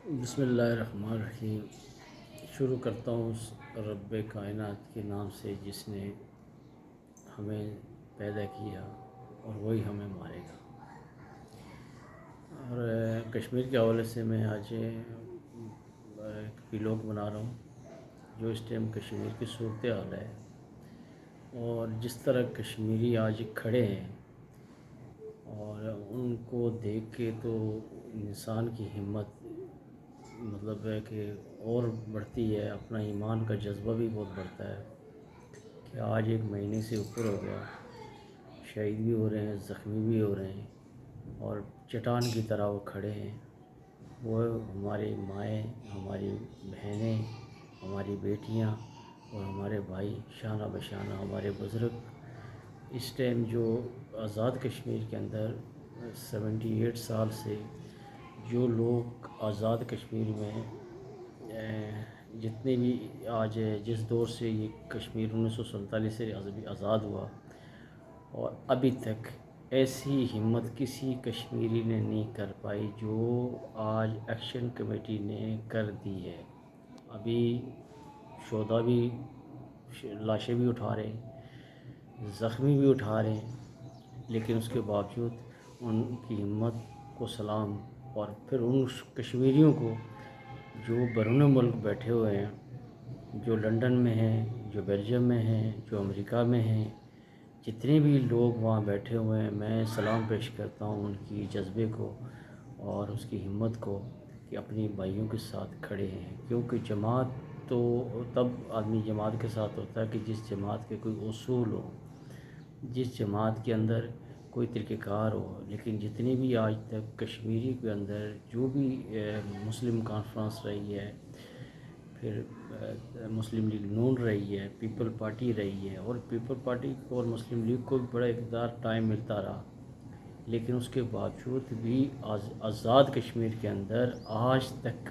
بسم اللہ الرحمن الرحیم۔ شروع کرتا ہوں اس رب کائنات کے نام سے جس نے ہمیں پیدا کیا اور وہی ہمیں مارے گا۔ اور کشمیر کے حوالے سے میں آج ایک ویلاگ بنا رہا ہوں جو اس ٹائم کشمیر کی صورتحال ہے اور جس طرح کشمیری آج کھڑے ہیں، اور ان کو دیکھ کے تو انسان کی ہمت مطلب ہے کہ اور بڑھتی ہے، اپنا ایمان کا جذبہ بھی بہت بڑھتا ہے کہ آج ایک مہینے سے اوپر ہو گیا، شہید بھی ہو رہے ہیں، زخمی بھی ہو رہے ہیں، اور چٹان کی طرح وہ کھڑے ہیں۔ وہ ہماری مائیں، ہماری بہنیں، ہماری بیٹیاں اور ہمارے بھائی شانہ بشانہ ہمارے بزرگ اس ٹائم جو آزاد کشمیر کے اندر 78 سال سے جو لوگ آزاد کشمیر میں جتنے بھی آج جس دور سے یہ کشمیر 1947 سے آزاد ہوا، اور ابھی تک ایسی ہمت کسی کشمیری نے نہیں کر پائی جو آج ایکشن کمیٹی نے کر دی ہے۔ ابھی شہدا بھی لاشیں بھی اٹھا رہے ہیں، زخمی بھی اٹھا رہے ہیں، لیکن اس کے باوجود ان کی ہمت کو سلام۔ اور پھر ان کشمیریوں کو جو بیرون ملک بیٹھے ہوئے ہیں، جو لندن میں ہیں، جو بیلجیم میں ہیں، جو امریکہ میں ہیں، جتنے بھی لوگ وہاں بیٹھے ہوئے ہیں، میں سلام پیش کرتا ہوں ان کی جذبے کو اور اس کی ہمت کو کہ اپنی بھائیوں کے ساتھ کھڑے ہیں۔ کیونکہ جماعت تو تب آدمی جماعت کے ساتھ ہوتا ہے کہ جس جماعت کے کوئی اصول ہو، جس جماعت کے اندر کوئی طریقہ کار ہو۔ لیکن جتنے بھی آج تک کشمیری کے اندر جو بھی مسلم کانفرنس رہی ہے، پھر مسلم لیگ نون رہی ہے، پیپل پارٹی رہی ہے، اور پیپل پارٹی کو اور مسلم لیگ کو بھی بڑا اقتدار ٹائم ملتا رہا، لیکن اس کے باوجود بھی آزاد کشمیر کے اندر آج تک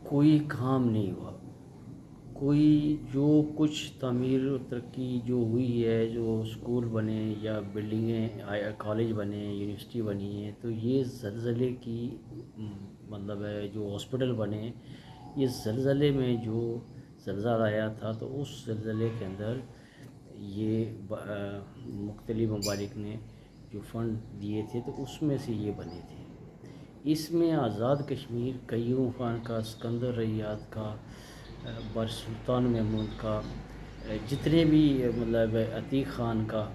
کوئی کام نہیں ہوا۔ کوئی جو کچھ تعمیر و ترقی جو ہوئی ہے، جو اسکول بنے یا بلڈنگیں کالج بنے، یونیورسٹی بنی ہے، تو یہ زلزلے کی مطلب ہے جو ہاسپٹل بنے، یہ زلزلے میں جو زلزلہ آیا تھا تو اس زلزلے کے اندر یہ مختلف ممالک نے جو فنڈ دیے تھے تو اس میں سے یہ بنے تھے۔ اس میں آزاد کشمیر قیوم خان کا، اسکندر ریاض کا، بر سلطان محمود کا، جتنے بھی مطلب عتیق خان کا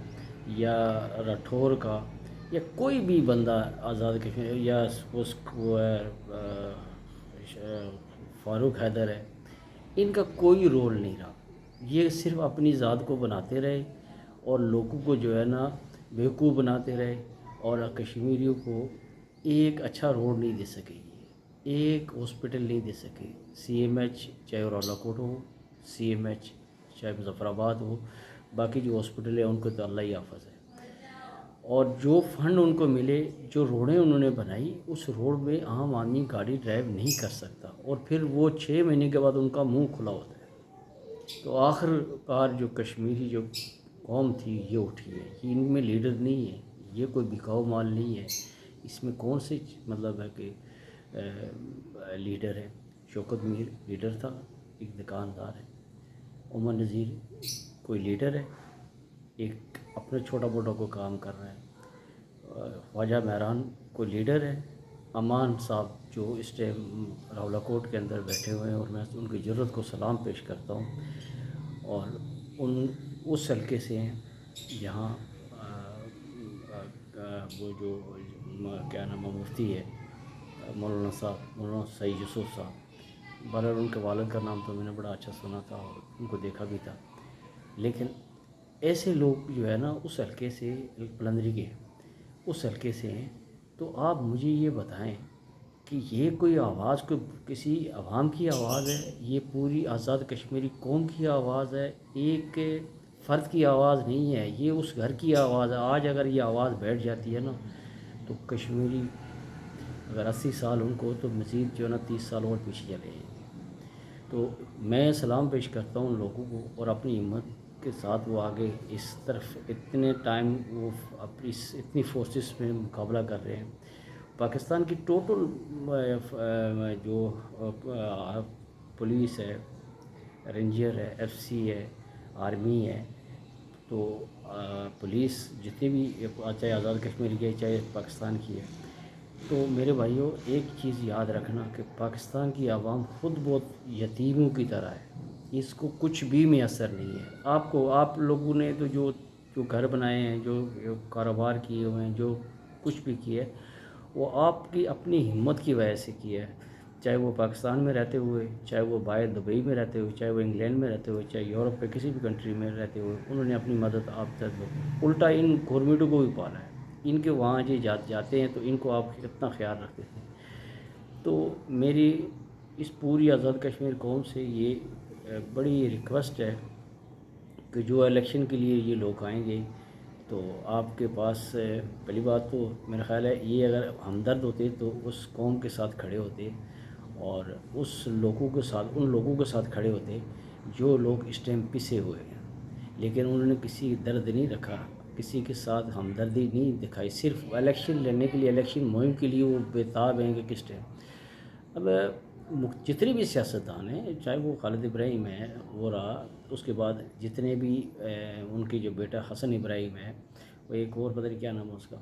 یا راٹھور کا یا کوئی بھی بندہ آزاد کشمیر، یا اس کو فاروق حیدر ہے، ان کا کوئی رول نہیں رہا۔ یہ صرف اپنی ذات کو بناتے رہے اور لوگوں کو جو ہے نا بیوقوف بناتے رہے، اور کشمیریوں کو ایک اچھا روڈ نہیں دے سکے، ایک ہاسپٹل نہیں دے سکے۔ سی ایم ایچ چاہے راولا کوٹ ہو، سی ایم ایچ چاہے مظفر آباد ہو، باقی جو ہاسپٹل ہیں ان کو تو اللہ ہی حافظ ہے۔ اور جو فنڈ ان کو ملے، جو روڈیں انہوں نے بنائی، اس روڈ میں عام آدمی گاڑی ڈرائیو نہیں کر سکتا، اور پھر وہ 6 مہینے کے بعد ان کا منہ کھلا ہوتا ہے۔ تو آخر کار جو کشمیری جو قوم تھی یہ اٹھی ہے، یہ ان میں لیڈر نہیں ہے، یہ کوئی بکاؤ مال نہیں ہے۔ اس میں کون سے مطلب ہے کہ لیڈر ہے؟ شوکت میر لیڈر تھا، ایک دکاندار ہے۔ عمر نذیر کوئی لیڈر ہے؟ ایک اپنے چھوٹا موٹا کو کام کر رہا ہے۔ خواجہ مہران کوئی لیڈر ہے؟ امان صاحب جو اس ٹائم راولا کوٹ کے اندر بیٹھے ہوئے ہیں، اور میں ان کی ضرورت کو سلام پیش کرتا ہوں، اور اس حلقے سے ہیں جہاں وہ جو کیا نام ہے مفتی ہے مولانا صاحب، مولانا سعید یوسف صاحب۔ بہرحال ان کے والد کا نام تو میں نے بڑا اچھا سنا تھا اور ان کو دیکھا بھی تھا۔ لیکن ایسے لوگ جو ہے نا اس حلقے سے، پلندری کے اس حلقے سے ہیں، تو آپ مجھے یہ بتائیں کہ یہ کوئی آواز کوئی کسی عوام کی آواز ہے؟ یہ پوری آزاد کشمیری قوم کی آواز ہے، ایک فرد کی آواز نہیں ہے، یہ اس گھر کی آواز ہے۔ آج اگر یہ آواز بیٹھ جاتی ہے نا تو کشمیری اگر 80 سال ان کو، تو مزید جو ہے نا 30 سال اور پیچھے چلے جائیں گے۔ تو میں سلام پیش کرتا ہوں ان لوگوں کو، اور اپنی ہمت کے ساتھ وہ آگے اس طرف اتنے ٹائم وہ اتنی فورسز میں مقابلہ کر رہے ہیں، پاکستان کی ٹوٹل جو پولیس ہے، رینجر ہے، ایف سی ہے، آرمی ہے، تو پولیس جتنی بھی چاہے آزاد کشمیر کی ہے چاہے پاکستان کی ہے، تو میرے بھائیوں ایک چیز یاد رکھنا کہ پاکستان کی عوام خود بہت یتیموں کی طرح ہے، اس کو کچھ بھی میسر نہیں ہے۔ آپ لوگوں نے تو جو گھر بنائے ہیں، جو کاروبار کیے ہوئے ہیں، جو کچھ بھی کیا ہے، وہ آپ کی اپنی ہمت کی وجہ سے کیا ہے، چاہے وہ پاکستان میں رہتے ہوئے، چاہے وہ باہر دبئی میں رہتے ہوئے، چاہے وہ انگلینڈ میں رہتے ہوئے، چاہے یورپ کے کسی بھی کنٹری میں رہتے ہوئے، انہوں نے اپنی مدد آپ تک، الٹا ان گورنمنٹوں کو بھی پالا ہے، ان کے وہاں جاتے ہیں تو ان کو آپ کتنا خیال رکھتے ہیں۔ تو میری اس پوری آزاد کشمیر قوم سے یہ بڑی ریکویسٹ ہے کہ جو الیکشن کے لیے یہ لوگ آئیں گے تو آپ کے پاس پہلی بات تو میرا خیال ہے یہ اگر ہمدرد ہوتے تو اس قوم کے ساتھ کھڑے ہوتے اور ان لوگوں کے ساتھ کھڑے ہوتے جو لوگ اس ٹائم پسے ہوئے ہیں، لیکن انہوں نے کسی درد نہیں رکھا، کسی کے ساتھ ہمدردی نہیں دکھائی، صرف الیکشن لڑنے کے لیے، الیکشن مہم کے لیے وہ بےتاب ہیں کہ کس ٹائم۔ اب جتنے بھی سیاستدان ہیں، چاہے وہ خالد ابراہیم ہے وہ رہا، اس کے بعد جتنے بھی ان کے جو بیٹا حسن ابراہیم ہے، وہ ایک اور پتہ نہیں کیا نام ہے اس کا،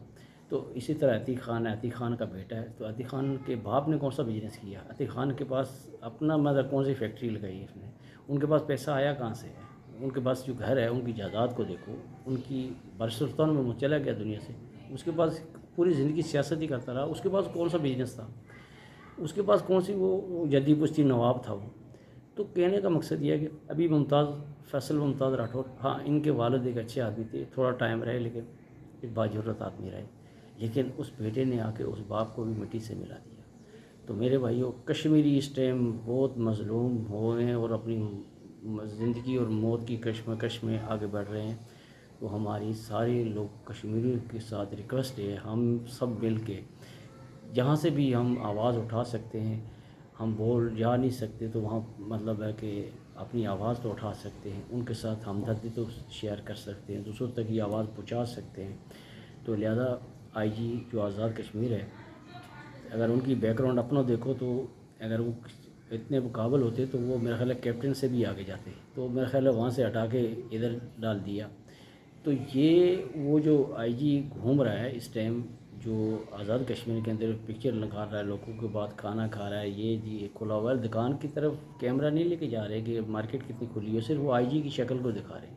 تو اسی طرح عتیق خان ہے، عتیق خان کا بیٹا ہے، تو عتیق خان کے باپ نے کون سا بزنس کیا؟ عتیق خان کے پاس اپنا کون سی فیکٹری لگائی ہے اس نے؟ ان کے پاس پیسہ آیا کہاں سے ہے؟ ان کے پاس جو گھر ہے، ان کی جائیداد کو دیکھو، ان کی برسلطان میں وہ چلا گیا دنیا سے، اس کے پاس پوری زندگی سیاست ہی کرتا رہا، اس کے پاس کون سا بزنس تھا؟ اس کے پاس کون سی وہ جدی پشتی نواب تھا وہ؟ تو کہنے کا مقصد یہ ہے کہ ابھی فیصل ممتاز راٹھور، ہاں ان کے والد ایک اچھے آدمی تھے، تھوڑا ٹائم رہے لیکن ایک باجرت آدمی رہے، لیکن اس بیٹے نے آ کے اس باپ کو بھی مٹی سے ملا دیا۔ تو میرے بھائیوں، کشمیری اس ٹائم بہت مظلوم ہوئے ہیں اور اپنی زندگی اور موت کی کشمکش میں آگے بڑھ رہے ہیں، تو ہماری سارے لوگ کشمیریوں کے ساتھ ریکویسٹ ہے، ہم سب مل کے جہاں سے بھی ہم آواز اٹھا سکتے ہیں، ہم بول جا نہیں سکتے تو وہاں مطلب ہے کہ اپنی آواز تو اٹھا سکتے ہیں، ان کے ساتھ ہمدردی تو شیئر کر سکتے ہیں، دوسروں تک یہ آواز پہنچا سکتے ہیں۔ تو لہذا آئی جی جو آزاد کشمیر ہے، اگر ان کی بیک گراؤنڈ اپنا دیکھو تو اگر وہ اتنے قابل ہوتے تو وہ میرا خیال ہے کیپٹن سے بھی آگے جاتے، تو میرا خیال ہے وہاں سے ہٹا کے ادھر ڈال دیا۔ تو یہ وہ جو آئی جی گھوم رہا ہے اس ٹائم، جو آزاد کشمیر کے اندر پکچر نکال رہا ہے، لوگوں کے بعد کھانا کھا رہا ہے، یہ جی کھلا ہوا ہے، دکان کی طرف کیمرہ نہیں لے کے جا رہے کہ مارکیٹ کتنی کھلی ہے، صرف وہ آئی جی کی شکل کو دکھا رہے ہیں۔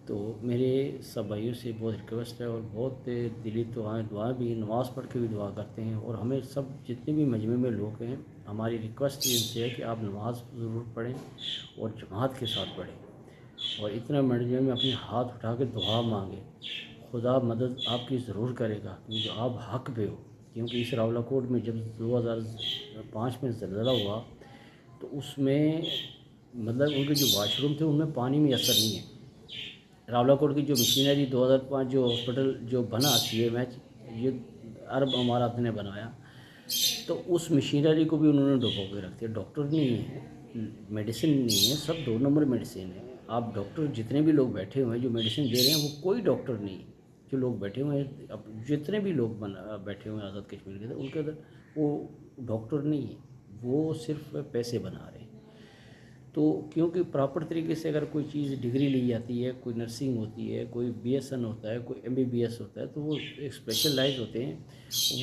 تو میرے سب بھائیوں سے بہت ریکویسٹ ہے اور بہت دلی دعائیں بھی، نماز پڑھ کے بھی دعا کرتے ہیں، اور ہمیں سب جتنے بھی مجمع میں لوگ ہیں، ہماری ریکویسٹ ان سے ہے کہ آپ نماز ضرور پڑھیں اور جماعت کے ساتھ پڑھیں، اور اتنا مجمع میں اپنے ہاتھ اٹھا کے دعا مانگیں، خدا مدد آپ کی ضرور کرے گا، کیونکہ آپ حق پہ ہو۔ کیونکہ اس راولہ کوٹ میں جب 2005 میں زلزلہ ہوا تو اس میں مطلب ان کے جو واش روم تھے ان میں پانی میسر نہیں ہے۔ راولہ کوٹ کی جو مشینری 2005 جو ہاسپٹل جو بنا سی ایم ایچ، یہ عرب امارات نے بنایا، تو اس مشینری کو بھی انہوں نے ڈبو کے رکھ دیا۔ ڈاکٹر نہیں ہے، میڈیسن نہیں ہے، سب 2 نمبر میڈیسن ہے۔ آپ ڈاکٹر جتنے بھی لوگ بیٹھے ہوئے ہیں جو میڈیسن دے رہے ہیں وہ کوئی ڈاکٹر نہیں ہے، جو لوگ بیٹھے ہوئے ہیں، اب جتنے بھی لوگ بیٹھے ہوئے ہیں آزاد کشمیر کے اندر، ان کے اندر وہ ڈاکٹر نہیں ہے، وہ صرف پیسے بنا رہے ہیں۔ تو کیونکہ پراپر طریقے سے اگر کوئی چیز ڈگری لی جاتی ہے، کوئی نرسنگ ہوتی ہے، کوئی بی ایس این ہوتا ہے، کوئی MBBS ہوتا ہے، تو وہ ایک اسپیشلائز ہوتے ہیں،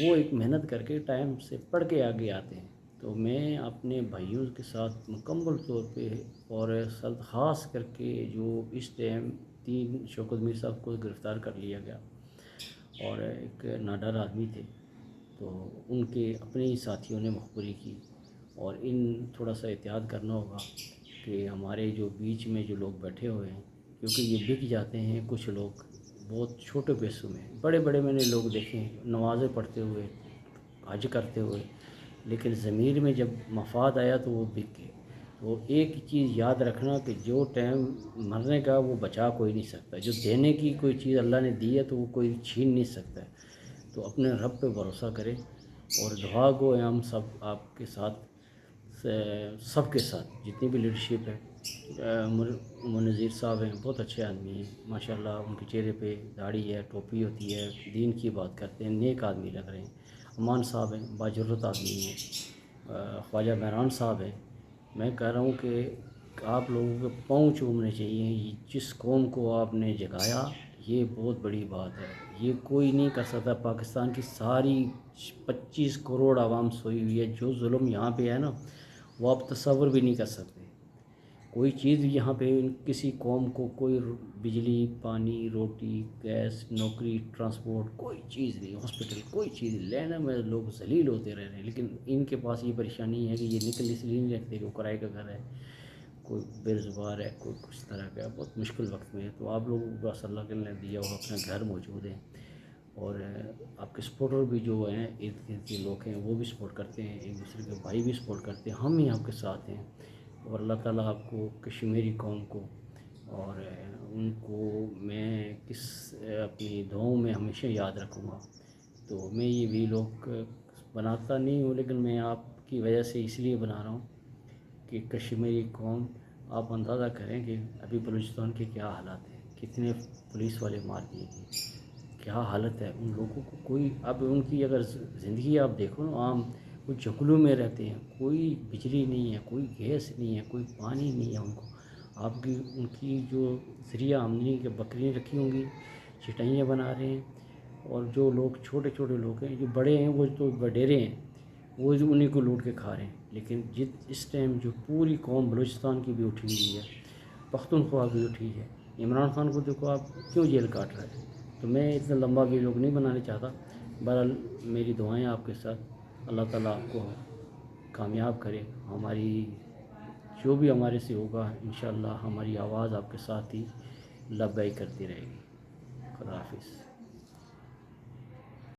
وہ ایک محنت کر کے ٹائم سے پڑھ کے آگے آتے ہیں۔ تو میں اپنے بھائیوں کے ساتھ مکمل طور پہ اور خاص کر کے جو اس ٹائم 3 شوکت میر صاحب کو گرفتار کر لیا گیا اور ایک ناڈر آدمی تھے، تو ان کے اپنے ہی ساتھیوں نے مخبری کی، اور تھوڑا سا احتیاط کرنا ہوگا کہ ہمارے جو بیچ میں جو لوگ بیٹھے ہوئے ہیں، کیونکہ یہ بک جاتے ہیں کچھ لوگ بہت چھوٹے پیسوں میں، بڑے بڑے میں نے لوگ دیکھے ہیں نمازیں پڑھتے ہوئے، حج کرتے ہوئے، لیکن ضمیر میں جب مفاد آیا تو وہ بک گئے۔ تو ایک چیز یاد رکھنا کہ جو ٹائم مرنے کا وہ بچا کوئی نہیں سکتا، جو دینے کی کوئی چیز اللہ نے دی ہے تو وہ کوئی چھین نہیں سکتا ہے۔ تو اپنے رب پہ بھروسہ کریں اور دعا گو ہم سب آپ کے ساتھ، سب کے ساتھ جتنی بھی لیڈرشپ ہے۔ منظیر صاحب ہیں، بہت اچھے آدمی ہیں ماشاءاللہ، ان کے چہرے پہ داڑھی ہے، ٹوپی ہوتی ہے، دین کی بات کرتے ہیں، نیک آدمی لگ رہے ہیں۔ امان صاحب ہیں، باجرت آدمی ہیں، خواجہ مہران صاحب ہیں، میں کہہ رہا ہوں کہ آپ لوگوں کے پاؤں چومنے چاہیے. جس قوم کو آپ نے جگایا یہ بہت بڑی بات ہے. یہ کوئی نہیں کر سکتا. پاکستان کی ساری 25 کروڑ عوام سوئی ہوئی ہے. جو ظلم یہاں پہ ہے نا وہ آپ تصور بھی نہیں کر سکتے. کوئی چیز یہاں پہ کسی قوم کو کوئی بجلی، پانی، روٹی، گیس، نوکری، ٹرانسپورٹ، کوئی چیز نہیں، ہاسپٹل، کوئی چیز نہیں. لینے میں لوگ ذلیل ہوتے رہ رہے ہیں، لیکن ان کے پاس یہ پریشانی ہے کہ یہ نکل اس لیے نہیں رکھتے کہ وہ کرائے کا گھر ہے، کوئی بے روزگار ہے، کوئی کچھ طرح کا بہت مشکل وقت میں ہے. تو آپ لوگوں کو بس اللہ کے نے دیا ہو اپنا گھر موجود ہے. اور آپ کے سپورٹر بھی جو ہیں ارد گرد کے لوگ ہیں وہ بھی سپورٹ کرتے ہیں، ایک دوسرے کے بھائی بھی سپورٹ کرتے ہیں. ہم ہی آپ کے ساتھ ہیں. اور اللہ تعالیٰ آپ کو کشمیری قوم کو اور ان کو میں اپنی دعاؤں میں ہمیشہ یاد رکھوں گا. تو میں یہ ویلاگ بناتا نہیں ہوں، لیکن میں آپ کی وجہ سے اس لیے بنا رہا ہوں کہ کشمیری قوم، آپ اندازہ کریں کہ ابھی بلوچستان کے کیا حالات ہیں، کتنے پولیس والے مار دیے گئے، کیا حالت ہے ان لوگوں کو. کوئی اب ان کی اگر زندگی آپ دیکھو نا، عام وہ جنگلوں میں رہتے ہیں، کوئی بجلی نہیں ہے، کوئی گیس نہیں ہے، کوئی پانی نہیں ہے. ان کو آپ کی ان کی جو ذریعہ آمدنی کے بکریاں رکھی ہوں گی، چٹائیاں بنا رہے ہیں. اور جو لوگ چھوٹے چھوٹے لوگ ہیں، جو بڑے ہیں وہ تو وڈیرے ہیں، وہ انہیں کو لوٹ کے کھا رہے ہیں. لیکن اس ٹائم جو پوری قوم بلوچستان کی بھی اٹھی ہوئی ہے، پختونخوا بھی اٹھی ہے. عمران خان کو دیکھو آپ کیوں جیل کاٹ رہے ہیں. تو میں اتنا لمبا ویلاگ نہیں بنانا چاہتا. بہرحال میری دعائیں آپ کے ساتھ. اللہ تعالیٰ آپ کو کامیاب کرے. ہماری جو بھی ہمارے سے ہوگا انشاءاللہ ہماری آواز آپ کے ساتھ ہی لبیک کرتی رہے گی. خدا حافظ.